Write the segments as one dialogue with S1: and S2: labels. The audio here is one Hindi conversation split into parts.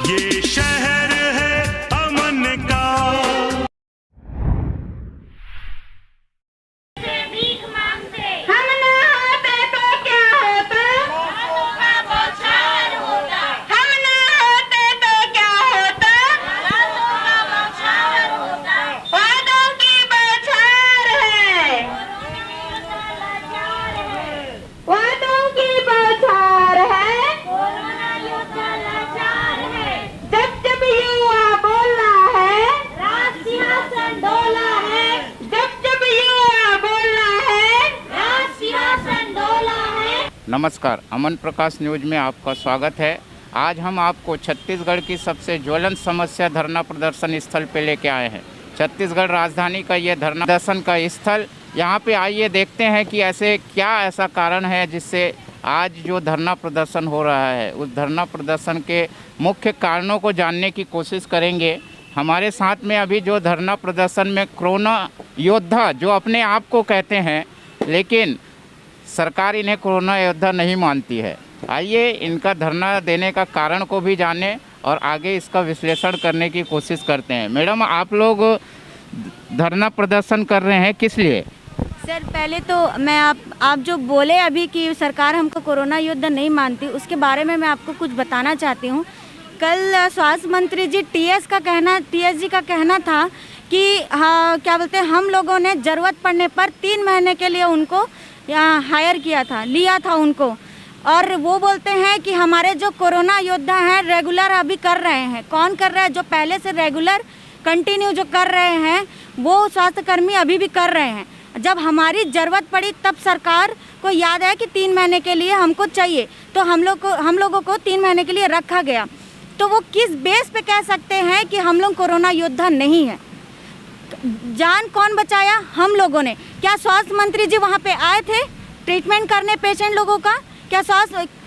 S1: ये शहर है अमन का।
S2: नमस्कार, अमन प्रकाश न्यूज में आपका स्वागत है। आज हम आपको छत्तीसगढ़ की सबसे ज्वलंत समस्या धरना प्रदर्शन स्थल पे लेके आए हैं। छत्तीसगढ़ राजधानी का ये धरना प्रदर्शन का स्थल, यहाँ पे आइए देखते हैं कि ऐसा कारण है जिससे आज जो धरना प्रदर्शन हो रहा है, उस धरना प्रदर्शन के मुख्य कारणों को जानने की कोशिश करेंगे। हमारे साथ में अभी जो धरना प्रदर्शन में कोरोना योद्धा जो अपने आप को कहते हैं, लेकिन सरकार इन्हें कोरोना योद्धा नहीं मानती है। आइए इनका धरना देने का कारण को भी जानें और आगे इसका विश्लेषण करने की कोशिश करते हैं। मैडम, आप लोग धरना प्रदर्शन कर रहे हैं किस लिए?
S3: सर, पहले तो मैं आप जो बोले अभी कि सरकार हमको कोरोना योद्धा नहीं मानती, उसके बारे में मैं आपको कुछ बताना चाहती हूँ। कल स्वास्थ्य मंत्री जी टीएस जी का कहना था कि हाँ, क्या बोलते हैं, हम लोगों ने ज़रूरत पड़ने पर 3 महीने के लिए उनको यहाँ हायर लिया था उनको। और वो बोलते हैं कि हमारे जो कोरोना योद्धा हैं रेगुलर अभी कर रहे हैं। कौन कर रहा है? जो पहले से रेगुलर कंटिन्यू जो कर रहे हैं वो स्वास्थ्यकर्मी अभी भी कर रहे हैं। जब हमारी ज़रूरत पड़ी तब सरकार को याद है कि 3 महीने के लिए हमको चाहिए, तो हम लोगों को 3 महीने के लिए रखा गया। तो वो किस बेस पे कह सकते हैं कि हम लोग कोरोना योद्धा नहीं है? जान कौन बचाया? हम लोगों ने। क्या स्वास्थ्य मंत्री जी वहाँ पे आए थे ट्रीटमेंट करने पेशेंट लोगों का? क्या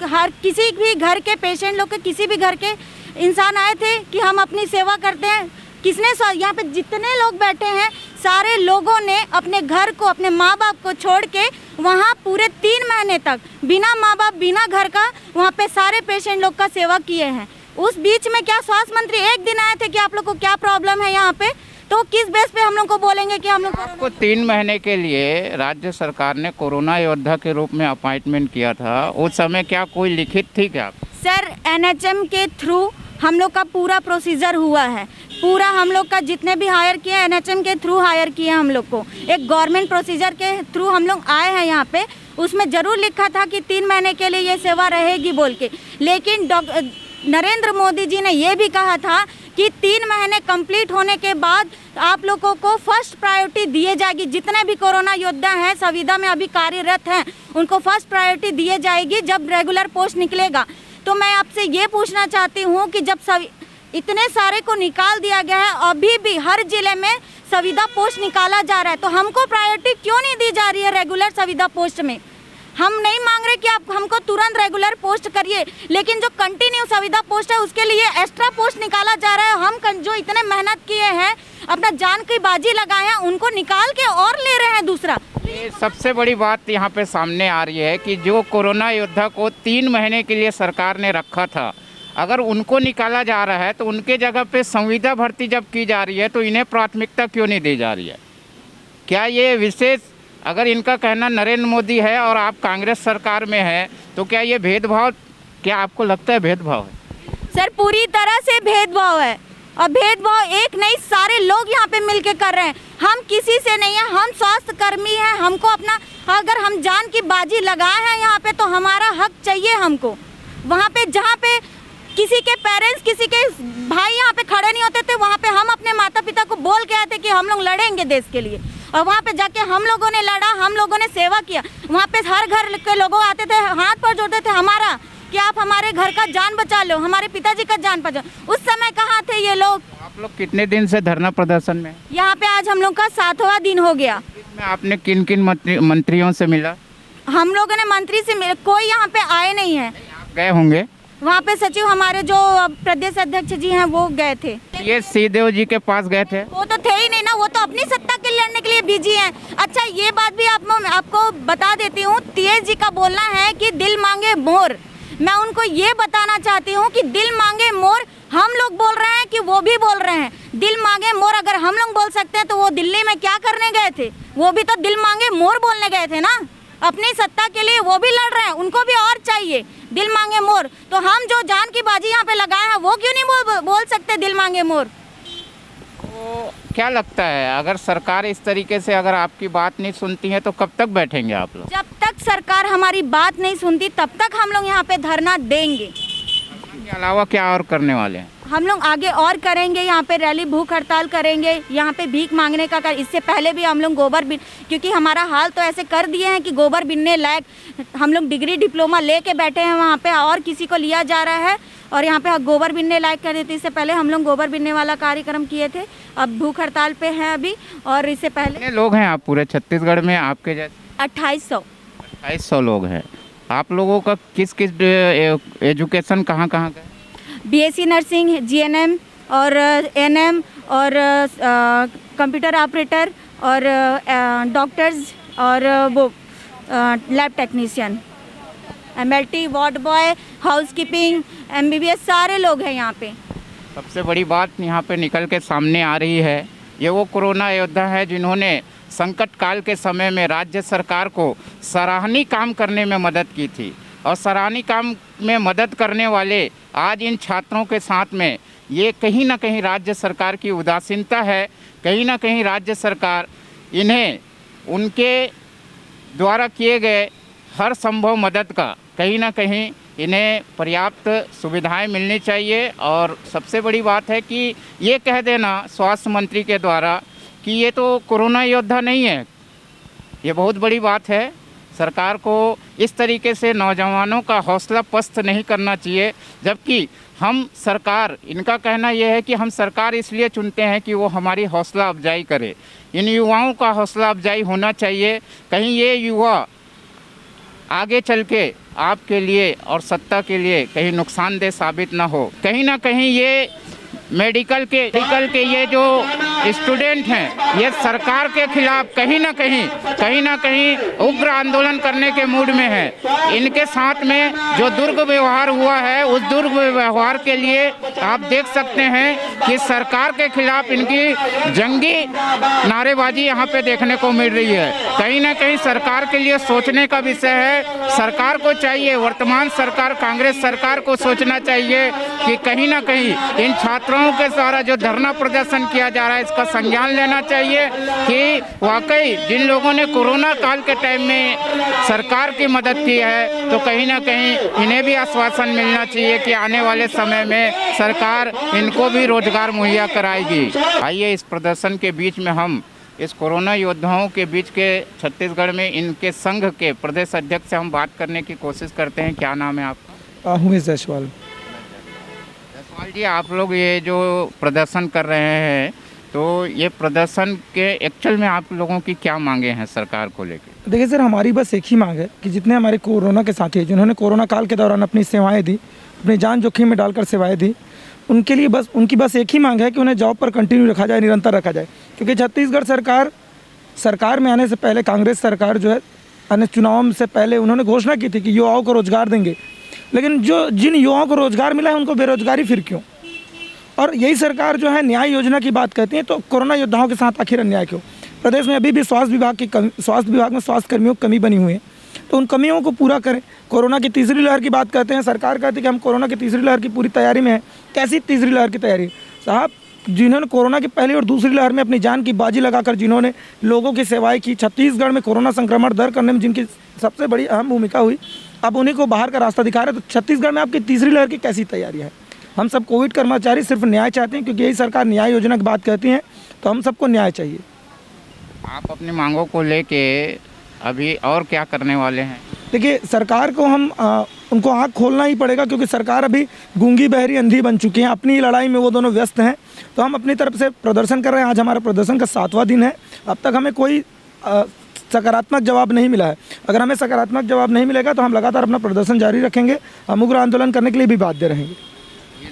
S3: हर किसी भी घर के पेशेंट लोग के, किसी भी घर के इंसान आए थे कि हम अपनी सेवा करते हैं? किसने? यहाँ पे जितने लोग बैठे हैं सारे लोगों ने अपने घर को, अपने माँ बाप को छोड़ के वहाँ पूरे 3 महीने तक बिना माँ बाप, बिना घर का वहाँ पे सारे पेशेंट लोग का सेवा किए हैं। उस बीच में क्या स्वास्थ्य मंत्री एक दिन आए थे कि आप लोग को क्या प्रॉब्लम है यहाँ पे? तो किस बेस पे हम लोग को बोलेंगे कि हम लोग
S2: को 3 महीने के लिए राज्य सरकार ने कोरोना योद्धा के रूप में अपॉइंटमेंट किया था? उस समय क्या कोई लिखित थी क्या?
S3: सर, एनएचएम के थ्रू हम लोग का पूरा प्रोसीजर हुआ है। पूरा हम लोग का जितने भी हायर किए एनएचएम के थ्रू हायर किए हम लोग को। एक गवर्नमेंट प्रोसीजर के थ्रू हम लोग आए हैं यहाँ पे। उसमें ज़रूर लिखा था कि 3 महीने के लिए ये सेवा रहेगी बोल के। लेकिन नरेंद्र मोदी जी ने ये भी कहा था कि 3 महीने कंप्लीट होने के बाद आप लोगों को फर्स्ट प्रायोरिटी दिए जाएगी। जितने भी कोरोना योद्धा हैं, संविदा में अभी कार्यरत हैं, उनको फर्स्ट प्रायोरिटी दिए जाएगी जब रेगुलर पोस्ट निकलेगा। तो मैं आपसे ये पूछना चाहती हूँ कि जब इतने सारे को निकाल दिया गया है, अभी भी हर जिले में संविदा पोस्ट निकाला जा रहा है, तो हमको प्रायोरिटी क्यों नहीं दी जा रही है रेगुलर संविदा पोस्ट में? हम नहीं मांग रहे कि आप हमको तुरंत रेगुलर पोस्ट करिए, लेकिन जो कंटिन्यू संविदा पोस्ट है उसके लिए एक्स्ट्रा पोस्ट निकाला जा रहा है। हम जो इतने मेहनत किए हैं, अपना जान की बाजी लगाए हैं, उनको निकाल के और ले रहे हैं दूसरा।
S2: ये सबसे बड़ी बात यहाँ पे सामने आ रही है कि जो कोरोना योद्धा को 3 महीने के लिए सरकार ने रखा था, अगर उनको निकाला जा रहा है तो उनके जगह पे संविदा भर्ती जब की जा रही है तो इन्हें प्राथमिकता क्यों नहीं दी जा रही है? क्या ये विशेष, अगर इनका कहना नरेंद्र मोदी है और आप कांग्रेस सरकार में हैं, तो क्या ये भेदभाव, क्या आपको लगता है भेदभाव है?
S3: सर, पूरी तरह से भेदभाव है। और भेदभाव एक नहीं, सारे लोग यहाँ पे मिलके कर रहे हैं। हम किसी से नहीं है, हम स्वास्थ्य कर्मी हैं। हमको अपना, अगर हम जान की बाजी लगाए हैं यहाँ पे तो हमारा हक चाहिए हमको। वहाँ पे जहाँ पे किसी के पेरेंट्स, किसी के भाई यहाँ पे खड़े नहीं होते थे, वहाँ पे हम अपने माता पिता को बोल के आए थे कि हम लोग लड़ेंगे देश के लिए। और वहाँ पे जाके हम लोगों ने लड़ा, हम लोगों ने सेवा किया। वहाँ पे हर घर के लोगों आते थे, हाथ पर जोड़ते थे हमारा कि आप हमारे घर का जान बचा लो, हमारे पिताजी का जान बचा। उस समय कहाँ थे ये लोग?
S2: आप लोग कितने दिन से धरना प्रदर्शन में?
S3: यहाँ पे आज हम लोग का 7वां दिन हो गया।
S2: इसमें आपने किन किन मंत्रियों से मिला?
S3: हम लोगों ने मंत्री से मिले, कोई यहाँ पे आए नहीं है।
S2: गए होंगे
S3: वहाँ पे सचिव हमारे जो प्रदेश अध्यक्ष जी हैं वो गए थे।
S2: ये सिंहदेव जी के पास गए थे?
S3: वो तो थे ही नहीं ना, वो तो अपनी सत्ता के लड़ने के लिए बिजी हैं। अच्छा, ये बात भी आपको बता देती हूँ, टीएस जी का बोलना है कि दिल मांगे मोर। मैं उनको ये बताना चाहती हूँ कि दिल मांगे मोर हम वो भी बोल रहे हैं दिल मांगे मोर। अगर हम लोग बोल सकते हैं तो वो दिल्ली में क्या करने गए थे? वो भी तो दिल मांगे मोर बोलने गए थे ना, अपनी सत्ता के लिए वो भी लड़ रहे हैं, उनको भी और चाहिए दिल मांगे मोर। तो हम जो जान की बाजी यहाँ पे लगाए हैं वो क्यों नहीं बोल सकते दिल मांगे मोर?
S2: तो क्या लगता है, अगर सरकार इस तरीके से अगर आपकी बात नहीं सुनती है तो कब तक बैठेंगे आप लोग?
S3: जब तक सरकार हमारी बात नहीं सुनती तब तक हम लोग यहाँ पे धरना देंगे।
S2: इसके अलावा क्या और करने वाले हैं?
S3: हम लोग आगे और करेंगे, यहाँ पे रैली भूख हड़ताल करेंगे, यहाँ पे भीख मांगने का इससे पहले भी हम लोग गोबर बिन, क्योंकि हमारा हाल तो ऐसे कर दिए हैं कि गोबर बिनने लायक हम लोग डिग्री डिप्लोमा लेके बैठे हैं वहाँ पे, और किसी को लिया जा रहा है और यहाँ पे गोबर बिनने लायक कर देते। इससे पहले हम लोग गोबर बिनने वाला कार्यक्रम किए थे, अब भूख हड़ताल पे हैं अभी। और इससे पहले
S2: कितने लोग हैं आप पूरे छत्तीसगढ़ में आपके जैसे?
S3: 2800
S2: लोग हैं। आप लोगों का किस किस एजुकेशन कहाँ का है?
S3: BSc नर्सिंग, GNM और NM और कंप्यूटर ऑपरेटर और डॉक्टर्स और वो lab technician, MLT, ward boy, housekeeping, MBBS, सारे लोग हैं यहाँ पे।
S2: सबसे बड़ी बात यहाँ पे निकल के सामने आ रही है, ये वो कोरोना योद्धा है जिन्होंने संकट काल के समय में राज्य सरकार को सराहनीय काम करने में मदद की थी। और सराहनीय काम में मदद करने वाले आज इन छात्रों के साथ में ये कहीं ना कहीं राज्य सरकार की उदासीनता है। कहीं ना कहीं राज्य सरकार इन्हें उनके द्वारा किए गए हर संभव मदद का कहीं ना कहीं इन्हें पर्याप्त सुविधाएं मिलनी चाहिए। और सबसे बड़ी बात है कि ये कह देना स्वास्थ्य मंत्री के द्वारा कि ये तो कोरोना योद्धा नहीं है, ये बहुत बड़ी बात है। सरकार को इस तरीके से नौजवानों का हौसला पस्त नहीं करना चाहिए, जबकि हम सरकार, इनका कहना यह है कि हम सरकार इसलिए चुनते हैं कि वो हमारी हौसला अफजाई करे। इन युवाओं का हौसला अफजाई होना चाहिए, कहीं ये युवा आगे चल के आपके लिए और सत्ता के लिए कहीं नुकसानदेह साबित ना हो। कहीं ना कहीं ये मेडिकल के ये जो स्टूडेंट हैं ये सरकार के खिलाफ कहीं ना कहीं उग्र आंदोलन करने के मूड में है। इनके साथ में जो दुर्व्यवहार हुआ है उस दुर्व्यवहार के लिए आप देख सकते हैं कि सरकार के खिलाफ इनकी जंगी नारेबाजी यहाँ पे देखने को मिल रही है। कहीं ना कहीं सरकार के लिए सोचने का विषय है। सरकार को चाहिए, वर्तमान सरकार कांग्रेस सरकार को सोचना चाहिए कि कहीं ना कहीं इन छात्रों के द्वारा जो धरना प्रदर्शन किया जा रहा है इसका संज्ञान लेना चाहिए कि वाकई जिन लोगों ने कोरोना काल के टाइम में सरकार की मदद की है तो कहीं ना कहीं इन्हें भी आश्वासन मिलना चाहिए कि आने वाले समय में सरकार इनको भी रोजगार मुहैया कराएगी। आइए इस प्रदर्शन के बीच में हम इस कोरोना योद्धाओं के बीच के छत्तीसगढ़ में इनके संघ के प्रदेश अध्यक्ष से हम बात करने की कोशिश करते हैं। क्या नाम है आपका?
S4: उमेश जायसवाल।
S2: जायसवाल जी, आप लोग ये जो प्रदर्शन कर रहे हैं तो ये प्रदर्शन के एक्चुअल में आप लोगों की क्या मांगे हैं सरकार को लेकर?
S4: देखिए सर, हमारी बस एक ही मांग है कि जितने हमारे कोरोना के साथी जिन्होंने कोरोना काल के दौरान अपनी सेवाएं दी, अपनी जान जोखिम में डालकर सेवाएं दी, उनके लिए उनकी बस एक ही मांग है कि उन्हें जॉब पर कंटिन्यू रखा जाए, निरंतर रखा जाए। क्योंकि छत्तीसगढ़ सरकार में आने से पहले कांग्रेस सरकार जो है अन्य चुनाव से पहले उन्होंने घोषणा की थी कि युवाओं को रोजगार देंगे, लेकिन जिन युवाओं को रोजगार मिला है उनको बेरोजगारी फिर क्यों? और यही सरकार जो है न्याय योजना की बात करती है, तो कोरोना योद्धाओं के साथ आखिर अन्याय क्यों? प्रदेश में अभी भी स्वास्थ्य विभाग में स्वास्थ्य कर्मियों की कमी बनी हुई है, तो उन कमियों को पूरा करें। कोरोना की तीसरी लहर की बात करते हैं, सरकार कहती है कि हम कोरोना की तीसरी लहर की पूरी तैयारी में है। कैसी तीसरी लहर की तैयारी साहब? जिन्होंने कोरोना की पहली और दूसरी लहर में अपनी जान की बाजी लगाकर जिन्होंने लोगों की सेवाएं की, छत्तीसगढ़ में कोरोना संक्रमण दर करने में जिनकी सबसे बड़ी अहम भूमिका हुई, अब उन्हीं को बाहर का रास्ता दिखा रहे। तो छत्तीसगढ़ में आपकी तीसरी लहर की कैसी तैयारी है? हम सब कोविड कर्मचारी सिर्फ न्याय चाहते हैं, क्योंकि यही सरकार न्याय योजना की बात करती है, तो हम सबको न्याय चाहिए।
S2: आप अपनी मांगों को लेके अभी और क्या करने वाले हैं?
S4: देखिए, सरकार को हम उनको आँख खोलना ही पड़ेगा, क्योंकि सरकार अभी गूंगी बहरी अंधी बन चुकी है। अपनी लड़ाई में वो दोनों व्यस्त हैं, तो हम अपनी तरफ से प्रदर्शन कर रहे हैं। आज हमारा प्रदर्शन का 7वां दिन है। अब तक हमें कोई सकारात्मक जवाब नहीं मिला है। अगर हमें सकारात्मक जवाब नहीं मिलेगा तो हम लगातार अपना प्रदर्शन जारी रखेंगे। हम उग्र आंदोलन करने के लिए भी बाध्य रहेंगे।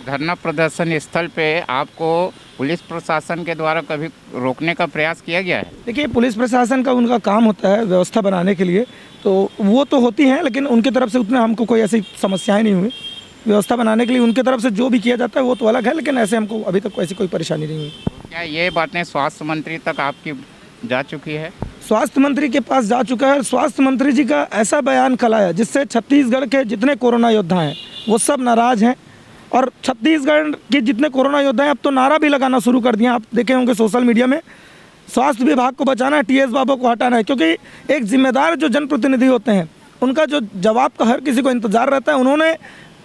S2: धरना प्रदर्शन स्थल पे आपको पुलिस प्रशासन के द्वारा कभी रोकने का प्रयास किया गया है?
S4: देखिए, पुलिस प्रशासन का उनका काम होता है व्यवस्था बनाने के लिए, तो वो तो होती हैं, लेकिन उनकी तरफ से उतना हमको कोई ऐसी समस्याएं नहीं हुई। व्यवस्था बनाने के लिए उनकी तरफ से जो भी किया जाता है वो तो अलग है, लेकिन ऐसे हमको अभी तक ऐसी कोई परेशानी नहीं हुई।
S2: क्या ये बातें स्वास्थ्य मंत्री तक आपकी जा चुकी है?
S4: स्वास्थ्य मंत्री के पास जा चुका है। स्वास्थ्य मंत्री जी का ऐसा बयान कल आया जिससे छत्तीसगढ़ के जितने कोरोना योद्धा हैं वो सब नाराज़ हैं, और छत्तीसगढ़ के जितने कोरोना योद्धा हैं अब तो नारा भी लगाना शुरू कर दिया। आप देखे होंगे सोशल मीडिया में, स्वास्थ्य विभाग को बचाना है, टीएस बाबू को हटाना है, क्योंकि एक जिम्मेदार जो जनप्रतिनिधि होते हैं उनका जो जवाब का हर किसी को इंतज़ार रहता है। उन्होंने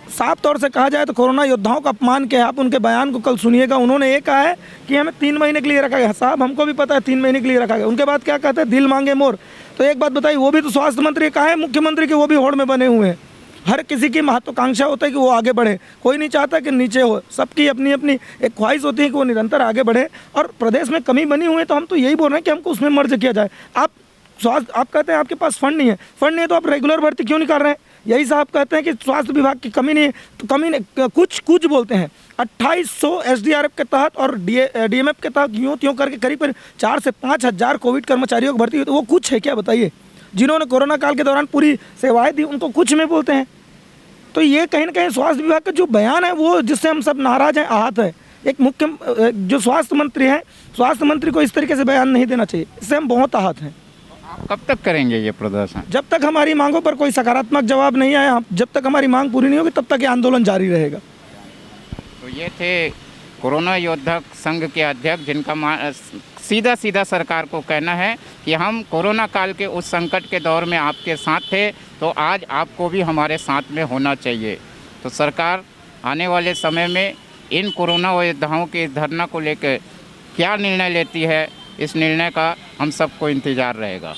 S4: साफ तौर से कहा जाए तो कोरोना योद्धाओं का अपमान किया है। आप उनके बयान को कल सुनिएगा। उन्होंने ये कहा है कि हमें 3 महीने के लिए रखा गया। साहब हमको भी पता है 3 महीने के लिए रखा गया। उनके बाद क्या कहते हैं, दिल मांगे मोर। तो एक बात बताइए, वो भी तो स्वास्थ्य मंत्री कहा है, मुख्यमंत्री के वो भी होड़ में बने हुए हैं। हर किसी की महत्वाकांक्षा होता है कि वो आगे बढ़े, कोई नहीं चाहता कि नीचे हो। सबकी अपनी अपनी एक ख्वाहिश होती है कि वो निरंतर आगे बढ़े, और प्रदेश में कमी बनी हुई है तो हम तो यही बोल रहे हैं कि हमको उसमें मर्ज किया जाए। आप कहते हैं आपके पास फंड नहीं है, तो आप रेगुलर भर्ती क्यों नहीं कर रहे हैं? यही साहब कहते हैं कि स्वास्थ्य विभाग की कमी नहीं है, तो कमी नहीं, कुछ बोलते हैं। 2800 एसडीआरएफ के तहत और डीएमएफ के तहत यूँ करके करीब 4 से 5 हज़ार कोविड कर्मचारियों को भर्ती हुई, तो वो कुछ है क्या बताइए? जिन्होंने कोरोना काल के दौरान पूरी सेवाएं दी उनको कुछ में बोलते हैं। तो ये कहीं ना कहीं स्वास्थ्य विभाग का जो बयान है वो जिससे हम सब नाराज हैं, आहत है। एक मुख्य जो स्वास्थ्य मंत्री हैं, स्वास्थ्य मंत्री को इस तरीके से बयान नहीं देना चाहिए। इससे हम बहुत आहत हैं।
S2: आप कब तक करेंगे ये प्रदर्शन?
S4: जब तक हमारी मांगों पर कोई सकारात्मक जवाब नहीं आया, जब तक हमारी मांग पूरी नहीं होगी तब तक ये आंदोलन जारी रहेगा।
S2: तो ये थे कोरोना योद्धा संघ के अध्यक्ष, जिनका सीधा सरकार को कहना है कि हम कोरोना काल के उस संकट के दौर में आपके साथ थे, तो आज आपको भी हमारे साथ में होना चाहिए। तो सरकार आने वाले समय में इन कोरोना योद्धाओं के इस धरना को लेकर क्या निर्णय लेती है, इस निर्णय का हम सबको इंतज़ार रहेगा।